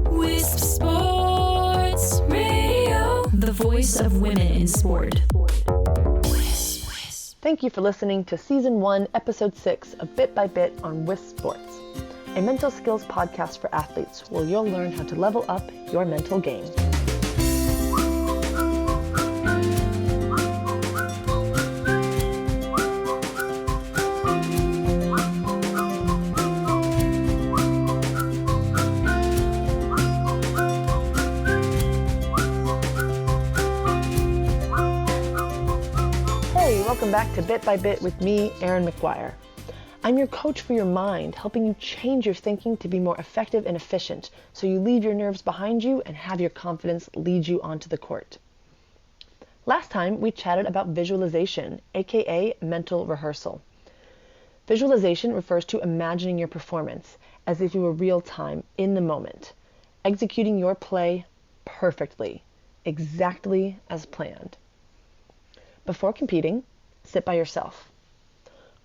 Wisp Sports Radio, the voice of women in sport. Thank you for listening to Season 1, Episode 6 of Bit by Bit on Wisp Sports, a mental skills podcast for athletes where you'll learn how to level up your mental game. Welcome back to Bit by Bit with me, Erin McGuire. I'm your coach for your mind, helping you change your thinking to be more effective and efficient so you leave your nerves behind you and have your confidence lead you onto the court. Last time, we chatted about visualization, aka mental rehearsal. Visualization refers to imagining your performance as if you were real-time, in the moment, executing your play perfectly, exactly as planned. Before competing, sit by yourself.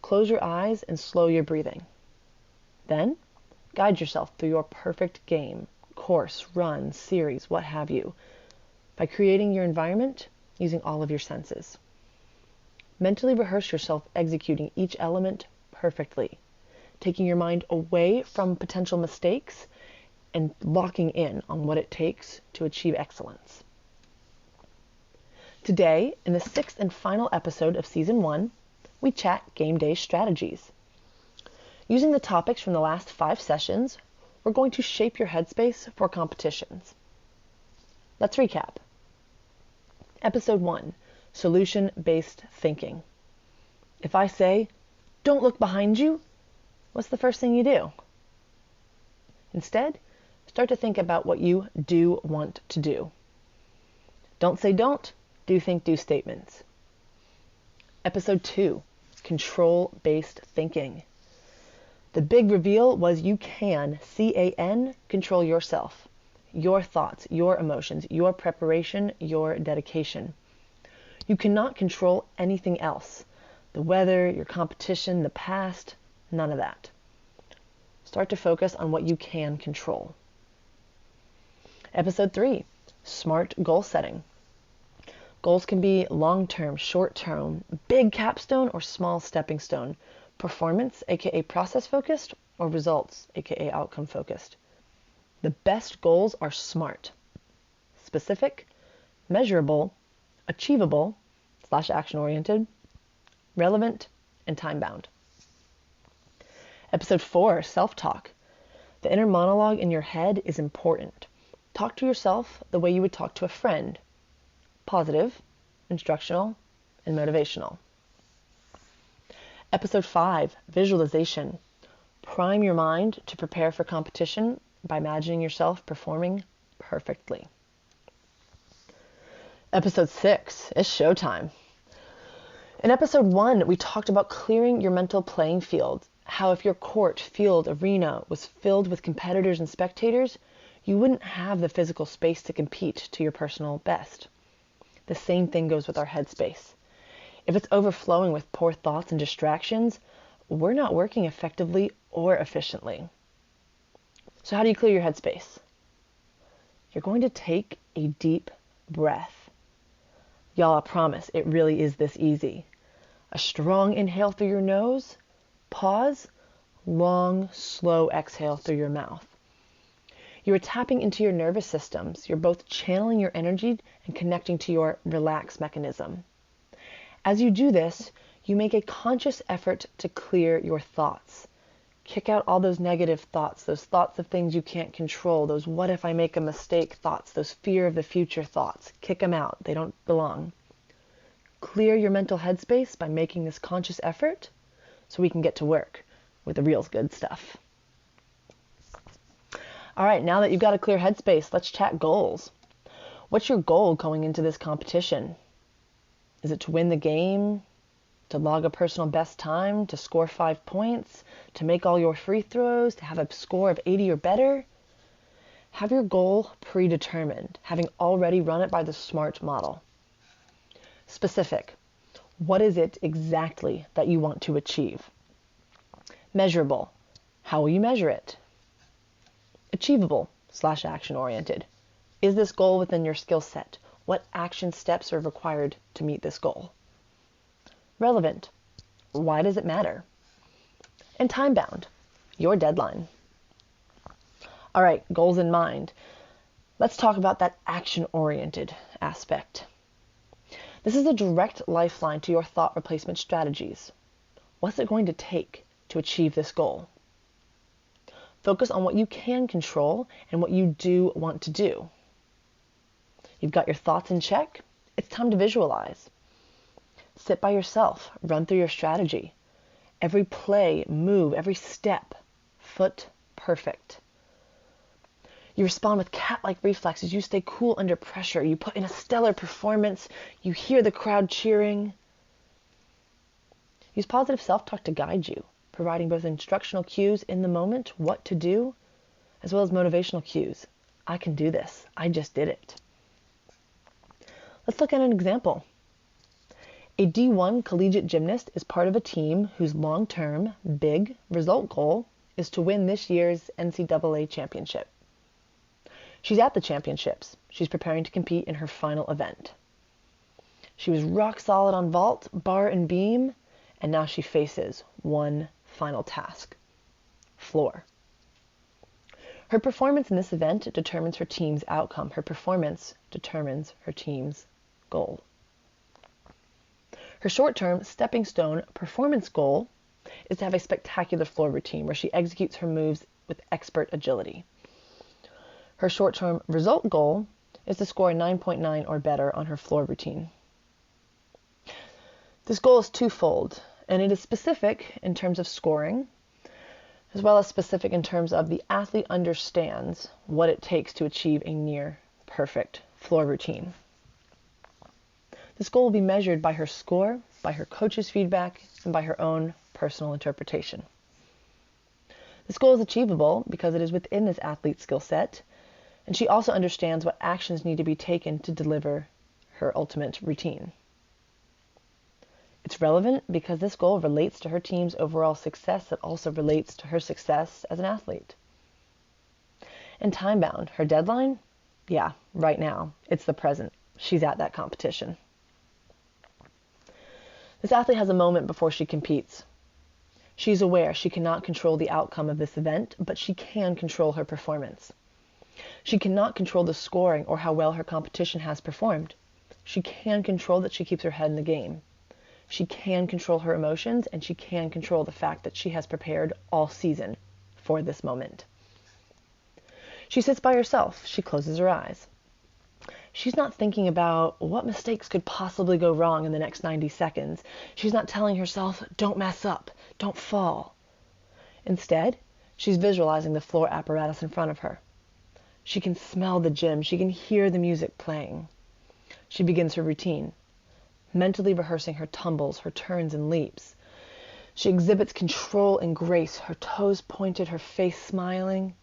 Close your eyes and slow your breathing. Then, guide yourself through your perfect game, course, run, series, what have you, by creating your environment using all of your senses. Mentally rehearse yourself executing each element perfectly, taking your mind away from potential mistakes and locking in on what it takes to achieve excellence. Today, in the 6th and final episode of Season 1, we chat game day strategies. Using the topics from the last 5 sessions, we're going to shape your headspace for competitions. Let's recap. Episode 1, Solution-Based Thinking. If I say, don't look behind you, what's the first thing you do? Instead, start to think about what you do want to do. Don't say don't. Do think, do statements. Episode 2, Control-Based Thinking. The big reveal was you can, C-A-N, control yourself, your thoughts, your emotions, your preparation, your dedication. You cannot control anything else. The weather, your competition, the past, none of that. Start to focus on what you can control. Episode 3, Smart Goal Setting. Goals can be long-term, short-term, big capstone, or small stepping stone. Performance, aka process-focused, or results, aka outcome-focused. The best goals are SMART. Specific, measurable, achievable, /action-oriented, relevant, and time-bound. Episode 4, Self-Talk. The inner monologue in your head is important. Talk to yourself the way you would talk to a friend. Positive, instructional, and motivational. Episode 5, Visualization. Prime your mind to prepare for competition by imagining yourself performing perfectly. Episode 6, it's showtime. In episode 1, we talked about clearing your mental playing field, how if your court, field, arena was filled with competitors and spectators, you wouldn't have the physical space to compete to your personal best. The same thing goes with our headspace. If it's overflowing with poor thoughts and distractions, we're not working effectively or efficiently. So how do you clear your headspace? You're going to take a deep breath. Y'all, I promise, it really is this easy. A strong inhale through your nose, pause, long, slow exhale through your mouth. You are tapping into your nervous systems. You're both channeling your energy and connecting to your relax mechanism. As you do this, you make a conscious effort to clear your thoughts. Kick out all those negative thoughts, those thoughts of things you can't control, those what if I make a mistake thoughts, those fear of the future thoughts. Kick them out. They don't belong. Clear your mental headspace by making this conscious effort so we can get to work with the real good stuff. All right, now that you've got a clear headspace, let's chat goals. What's your goal going into this competition? Is it to win the game, to log a personal best time, to score 5 points, to make all your free throws, to have a score of 80 or better? Have your goal predetermined, having already run it by the SMART model. Specific. What is it exactly that you want to achieve? Measurable. How will you measure it? Achievable/action oriented. Is this goal within your skill set? What action steps are required to meet this goal? Relevant. Why does it matter? And time bound. Your deadline. All right, goals in mind. Let's talk about that action-oriented aspect. This is a direct lifeline to your thought replacement strategies. What's it going to take to achieve this goal? Focus on what you can control and what you do want to do. You've got your thoughts in check. It's time to visualize. Sit by yourself. Run through your strategy. Every play, move, every step, foot perfect. You respond with cat-like reflexes. You stay cool under pressure. You put in a stellar performance. You hear the crowd cheering. Use positive self-talk to guide you, providing both instructional cues in the moment, what to do, as well as motivational cues. I can do this. I just did it. Let's look at an example. A D1 collegiate gymnast is part of a team whose long-term, big result goal is to win this year's NCAA championship. She's at the championships. She's preparing to compete in her final event. She was rock solid on vault, bar, and beam, and now she faces one final task: floor. Her performance in this event determines her team's outcome. Her performance determines her team's goal. Her short-term stepping stone performance goal is to have a spectacular floor routine where she executes her moves with expert agility. Her short-term result goal is to score a 9.9 or better on her floor routine. This goal is twofold, and it is specific in terms of scoring, as well as specific in terms of the athlete understands what it takes to achieve a near perfect floor routine. This goal will be measured by her score, by her coach's feedback, and by her own personal interpretation. This goal is achievable because it is within this athlete's skill set, and she also understands what actions need to be taken to deliver her ultimate routine. It's relevant because this goal relates to her team's overall success. It also relates to her success as an athlete. And time-bound, her deadline? Yeah, right now. It's the present. She's at that competition. This athlete has a moment before she competes. She's aware she cannot control the outcome of this event, but she can control her performance. She cannot control the scoring or how well her competition has performed. She can control that she keeps her head in the game. She can control her emotions, and she can control the fact that she has prepared all season for this moment. She sits by herself. She closes her eyes. She's not thinking about what mistakes could possibly go wrong in the next 90 seconds. She's not telling herself, don't mess up, don't fall. Instead, she's visualizing the floor apparatus in front of her. She can smell the gym. She can hear the music playing. She begins her routine, mentally rehearsing her tumbles, her turns and leaps. She exhibits control and grace, her toes pointed, her face smiling.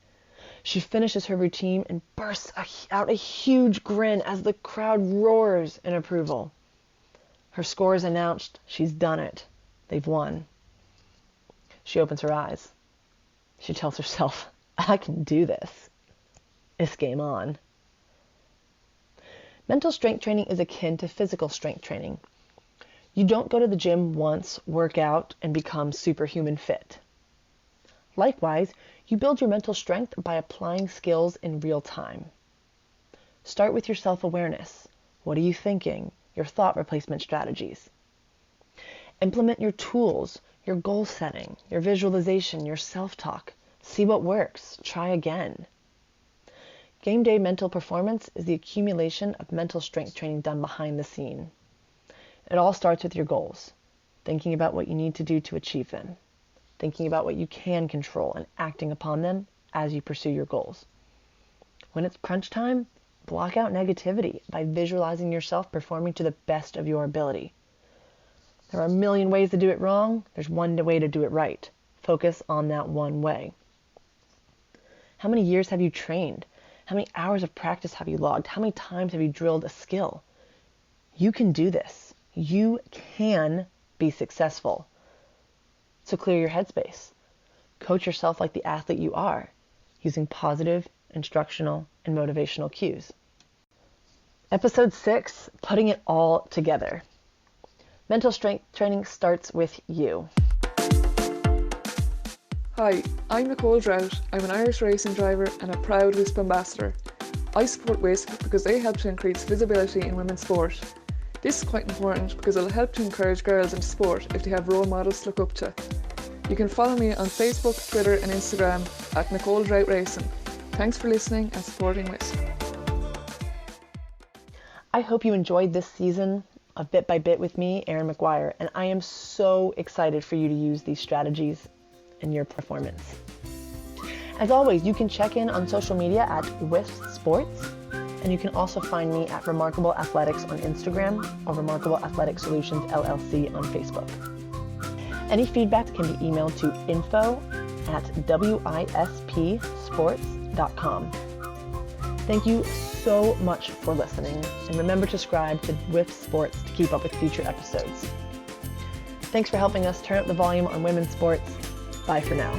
She finishes her routine and bursts out a huge grin as the crowd roars in approval. Her score is announced. She's done it. They've won. She opens her eyes. She tells herself, I can do this. It's game on. Mental strength training is akin to physical strength training. You don't go to the gym once, work out, and become superhuman fit. Likewise, you build your mental strength by applying skills in real time. Start with your self-awareness. What are you thinking? Your thought replacement strategies. Implement your tools, your goal setting, your visualization, your self-talk. See what works. Try again. Game day mental performance is the accumulation of mental strength training done behind the scene. It all starts with your goals, thinking about what you need to do to achieve them, thinking about what you can control and acting upon them as you pursue your goals. When it's crunch time, block out negativity by visualizing yourself performing to the best of your ability. There are a million ways to do it wrong. There's one way to do it right. Focus on that one way. How many years have you trained? How many hours of practice have you logged? How many times have you drilled a skill? You can do this. You can be successful. So clear your headspace. Coach yourself like the athlete you are. using positive, instructional, and motivational cues. Episode 6, putting it all together. Mental strength training starts with you. Hi, I'm Nicole Drought. I'm an Irish racing driver and a proud WISP ambassador. I support WISP because they help to increase visibility in women's sport. This is quite important because it'll help to encourage girls in sport if they have role models to look up to. You can follow me on Facebook, Twitter and Instagram at Nicole Drought Racing. Thanks for listening and supporting WISP. I hope you enjoyed this season of Bit by Bit with me, Erin McGuire, and I am so excited for you to use these strategies in your performance. As always, you can check in on social media at WISP Sports, and you can also find me at Remarkable Athletics on Instagram or Remarkable Athletic Solutions LLC on Facebook. Any feedback can be emailed to info@wispsports.com. Thank you so much for listening, and remember to subscribe to WISP Sports to keep up with future episodes. Thanks for helping us turn up the volume on women's sports. Bye for now.